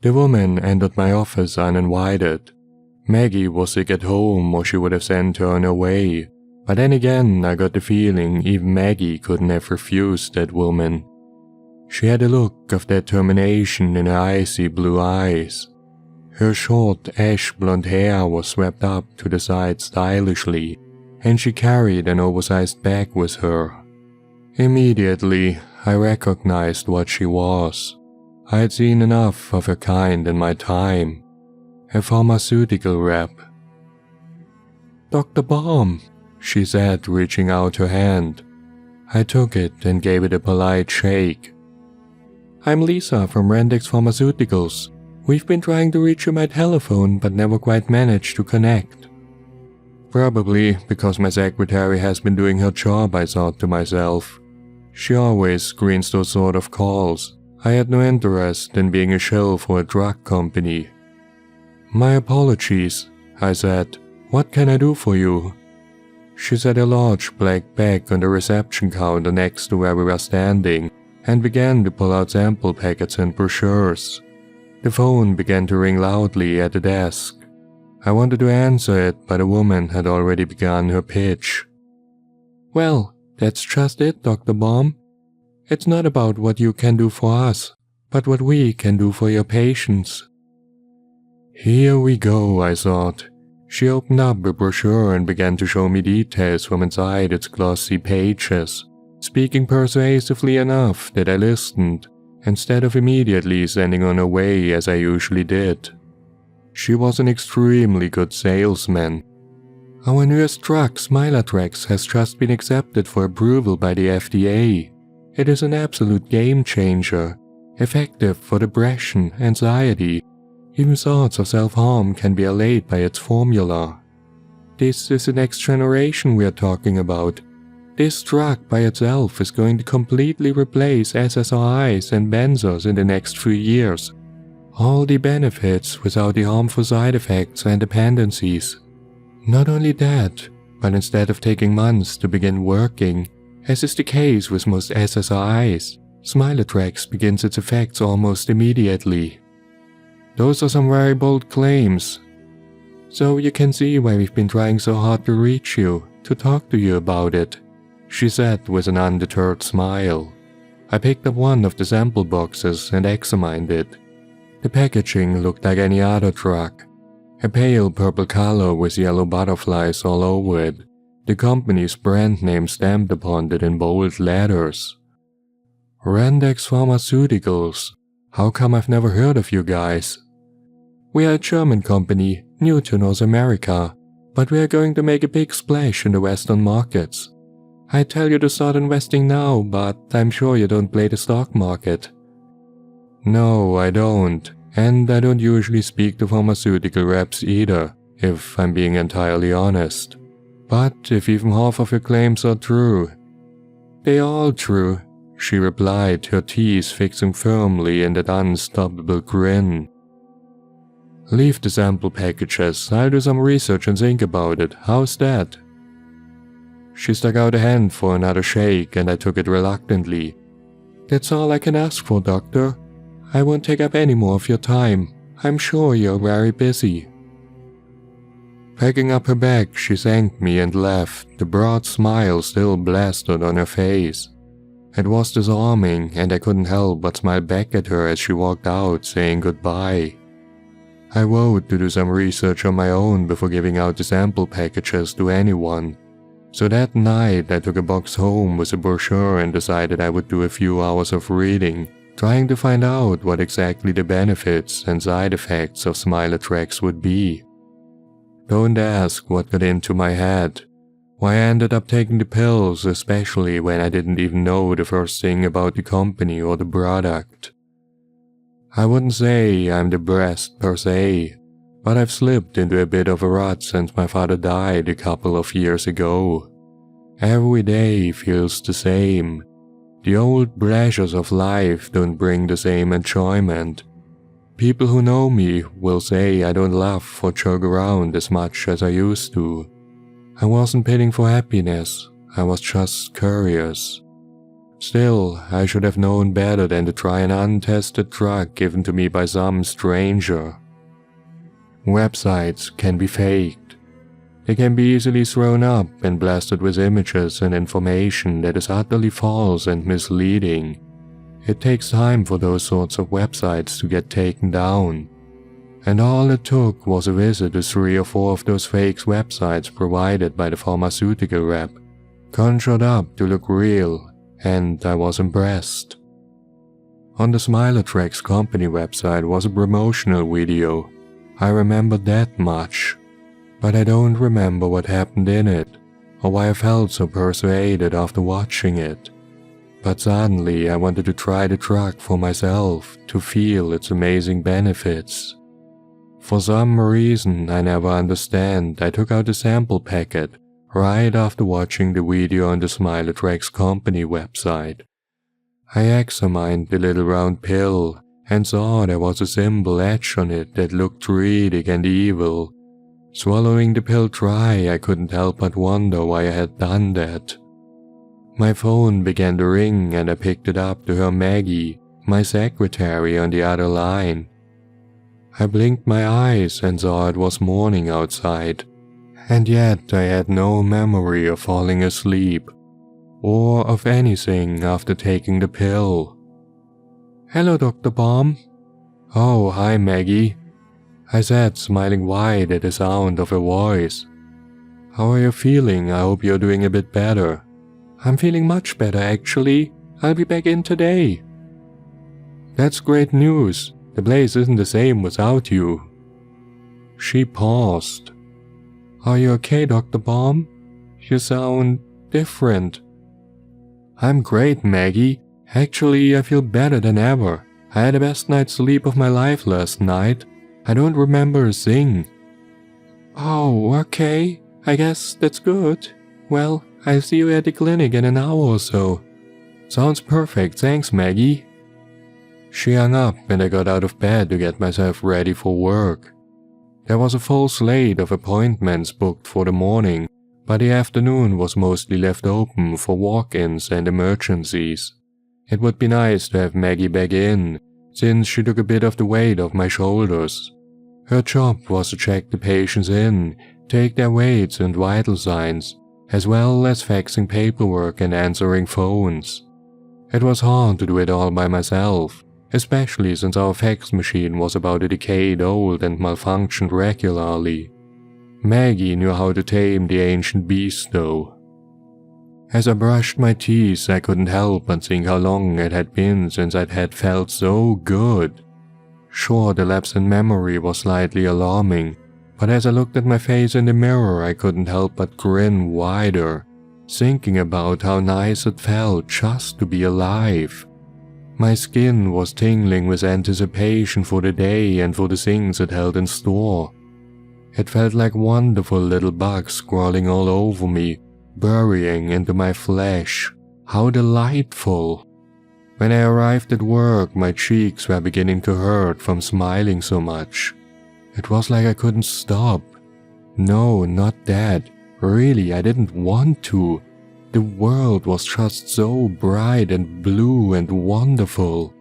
The woman entered my office uninvited. Maggie was sick at home or she would have sent her on her way, but then again I got the feeling even Maggie couldn't have refused that woman. She had a look of determination in her icy blue eyes. Her short ash blonde hair was swept up to the side stylishly, and she carried an oversized bag with her. Immediately, I recognized what she was. I had seen enough of her kind in my time. A pharmaceutical rep. "Dr. Baum," she said, reaching out her hand. I took it and gave it a polite shake. "I'm Lisa from Rendex Pharmaceuticals. We've been trying to reach you by telephone but never quite managed to connect." Probably because my secretary has been doing her job, I thought to myself. She always screens those sort of calls. I had no interest in being a shill for a drug company. "My apologies," I said. "What can I do for you?" She set a large black bag on the reception counter next to where we were standing and began to pull out sample packets and brochures. The phone began to ring loudly at the desk. I wanted to answer it, but the woman had already begun her pitch. "Well, that's just it, Dr. Baum. It's not about what you can do for us, but what we can do for your patients." Here we go, I thought. She opened up a brochure and began to show me details from inside its glossy pages, speaking persuasively enough that I listened, instead of immediately sending on her way as I usually did. She was an extremely good salesman. "Our newest drug, Smilatrex, has just been accepted for approval by the FDA. It is an absolute game changer, effective for depression, anxiety. Even thoughts of self-harm can be allayed by its formula. This is the next generation we are talking about. This drug by itself is going to completely replace SSRIs and benzos in the next few years. All the benefits without the harmful side effects and dependencies. Not only that, but instead of taking months to begin working, as is the case with most SSRIs, Smilatrex begins its effects almost immediately. Those are some very bold claims. So you can see why we've been trying so hard to reach you, to talk to you about it," she said with an undeterred smile. I picked up one of the sample boxes and examined it. The packaging looked like any other drug. A pale purple color with yellow butterflies all over it, the company's brand name stamped upon it in bold letters. Rendex Pharmaceuticals. How come I've never heard of you guys? We are a German company, new to North America, but we are going to make a big splash in the Western markets. I tell you to start investing now, but I'm sure you don't play the stock market. No, I don't, and I don't usually speak to pharmaceutical reps either, if I'm being entirely honest. But if even half of your claims are true. They are all true, she replied, her teeth fixing firmly in that unstoppable grin. Leave the sample packages, I'll do some research and think about it, how's that? She stuck out a hand for another shake and I took it reluctantly. That's all I can ask for, Doctor. I won't take up any more of your time. I'm sure you're very busy. Packing up her bag, she thanked me and left, the broad smile still plastered on her face. It was disarming and I couldn't help but smile back at her as she walked out, saying goodbye. I vowed to do some research on my own before giving out the sample packages to anyone. So that night I took a box home with a brochure and decided I would do a few hours of reading, trying to find out what exactly the benefits and side effects of Smilatrex would be. Don't ask what got into my head, why I ended up taking the pills, especially when I didn't even know the first thing about the company or the product. I wouldn't say I'm depressed per se, but I've slipped into a bit of a rut since my father died a couple of years ago. Every day feels the same. The old pleasures of life don't bring the same enjoyment. People who know me will say I don't laugh or joke around as much as I used to. I wasn't pitting for happiness, I was just curious. Still, I should have known better than to try an untested drug given to me by some stranger. Websites can be faked. They can be easily thrown up and blasted with images and information that is utterly false and misleading. It takes time for those sorts of websites to get taken down. And all it took was a visit to 3 or 4 of those fake websites provided by the pharmaceutical rep, conjured up to look real, and I was impressed. On the Smilatrex company website was a promotional video. I remember that much, but I don't remember what happened in it, or why I felt so persuaded after watching it. But suddenly I wanted to try the drug for myself, to feel its amazing benefits. For some reason I never understand, I took out a sample packet right after watching the video on the Smilatrex company website. I examined the little round pill and saw there was a symbol etched on it that looked dreadful and evil. Swallowing the pill dry, I couldn't help but wonder why I had done that. My phone began to ring and I picked it up to hear Maggie, my secretary, on the other line. I blinked my eyes and saw it was morning outside, and yet I had no memory of falling asleep, or of anything after taking the pill. "Hello, Dr. Baum." "Oh, hi, Maggie," I said, smiling wide at the sound of her voice. "How are you feeling? I hope you're doing a bit better." "I'm feeling much better, actually. I'll be back in today." "That's great news. The place isn't the same without you." She paused. "Are you okay, Dr. Baum? You sound different." "I'm great, Maggie. Actually, I feel better than ever. I had the best night's sleep of my life last night. I don't remember a thing." "Oh, okay. I guess that's good. Well, I'll see you at the clinic in an hour or so." "Sounds perfect, thanks, Maggie." She hung up and I got out of bed to get myself ready for work. There was a full slate of appointments booked for the morning, but the afternoon was mostly left open for walk-ins and emergencies. It would be nice to have Maggie back in, since she took a bit of the weight off my shoulders. Her job was to check the patients in, take their weights and vital signs, as well as faxing paperwork and answering phones. It was hard to do it all by myself, especially since our fax machine was about a decade old and malfunctioned regularly. Maggie knew how to tame the ancient beast though. As I brushed my teeth, I couldn't help but think how long it had been since I'd had felt so good. Sure, the lapse in memory was slightly alarming, but as I looked at my face in the mirror, I couldn't help but grin wider, thinking about how nice it felt just to be alive. My skin was tingling with anticipation for the day and for the things it held in store. It felt like wonderful little bugs crawling all over me, burying into my flesh. How delightful! When I arrived at work, my cheeks were beginning to hurt from smiling so much. It was like I couldn't stop. No, not that. Really, I didn't want to. The world was just so bright and blue and wonderful.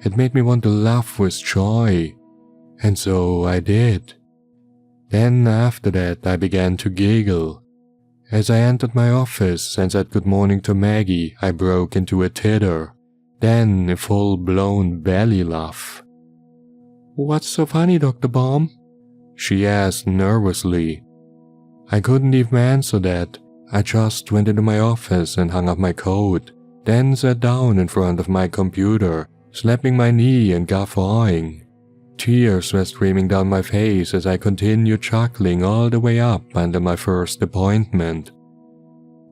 It made me want to laugh with joy. And so I did. Then after that I began to giggle. As I entered my office and said good morning to Maggie, I broke into a titter, then a full-blown belly laugh. "What's so funny, Dr. Baum?" she asked nervously. I couldn't even answer that. I just went into my office and hung up my coat, then sat down in front of my computer, slapping my knee and guffawing. Tears were streaming down my face as I continued chuckling all the way up until my first appointment.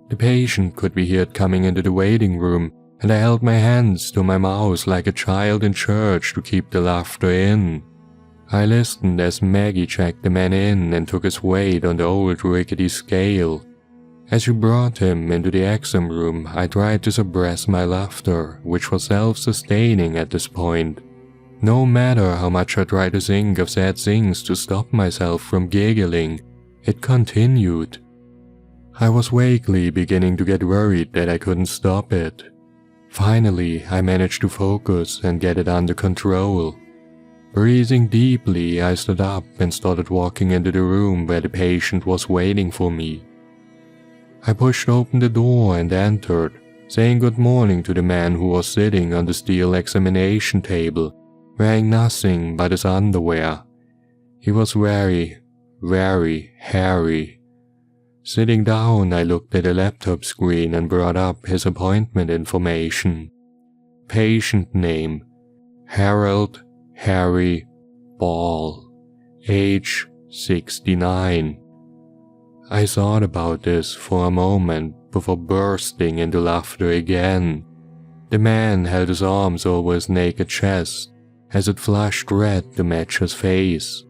The patient could be heard coming into the waiting room, and I held my hands to my mouth like a child in church to keep the laughter in. I listened as Maggie checked the man in and took his weight on the old rickety scale. As she brought him into the exam room, I tried to suppress my laughter, which was self-sustaining at this point. No matter how much I tried to think of sad things to stop myself from giggling, it continued. I was vaguely beginning to get worried that I couldn't stop it. Finally, I managed to focus and get it under control. Breathing deeply, I stood up and started walking into the room where the patient was waiting for me. I pushed open the door and entered, saying good morning to the man who was sitting on the steel examination table, wearing nothing but his underwear. He was very hairy. Sitting down, I looked at the laptop screen and brought up his appointment information. Patient name: Harold Harry Ball, age 69. I thought about this for a moment before bursting into laughter again. The man held his arms over his naked chest as it flushed red to match his face.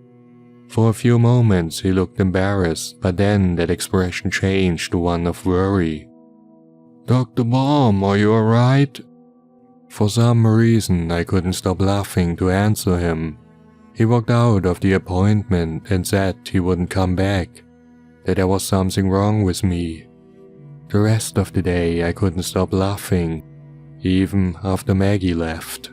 For a few moments he looked embarrassed, but then that expression changed to one of worry. "Dr. Baum, are you alright?" For some reason I couldn't stop laughing to answer him. He walked out of the appointment and said he wouldn't come back, that there was something wrong with me. The rest of the day I couldn't stop laughing, even after Maggie left.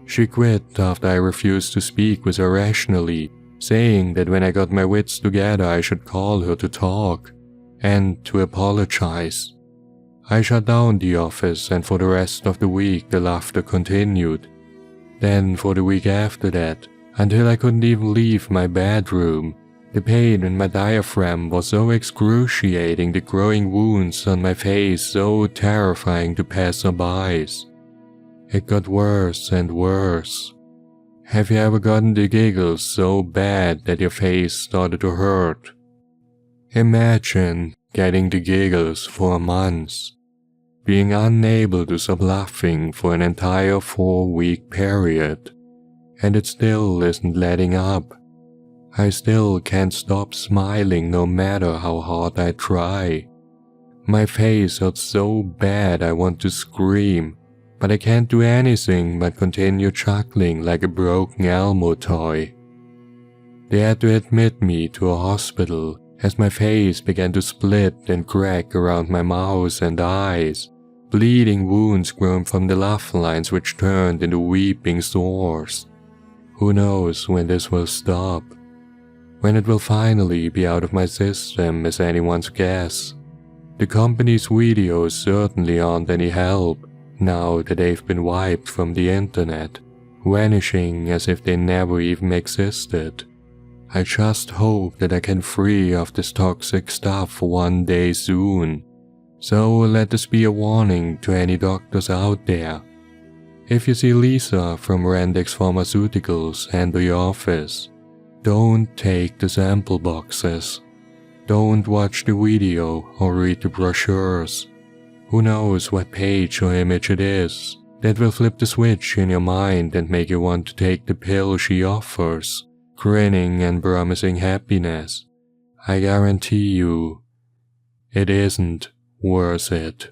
She quit after I refused to speak with her rationally, saying that when I got my wits together I should call her to talk, and to apologize. I shut down the office, and for the rest of the week the laughter continued. Then for the week after that, until I couldn't even leave my bedroom, the pain in my diaphragm was so excruciating, the growing wounds on my face so terrifying to passerbys. It got worse and worse. Have you ever gotten the giggles so bad that your face started to hurt? Imagine getting the giggles for months, being unable to stop laughing for an entire 4-week period, and it still isn't letting up. I still can't stop smiling no matter how hard I try. My face hurts so bad I want to scream, but I can't do anything but continue chuckling like a broken Elmo toy. They had to admit me to a hospital as my face began to split and crack around my mouth and eyes. Bleeding wounds grown from the laugh lines which turned into weeping sores. Who knows when this will stop? When it will finally be out of my system is anyone's guess. The company's videos certainly aren't any help now that they've been wiped from the internet, vanishing as if they never even existed. I just hope that I can free of this toxic stuff one day soon. So let this be a warning to any doctors out there. If you see Lisa from Rendex Pharmaceuticals enter your office, don't take the sample boxes. Don't watch the video or read the brochures. Who knows what page or image it is that will flip the switch in your mind and make you want to take the pill she offers, grinning and promising happiness. I guarantee you, it isn't worth it.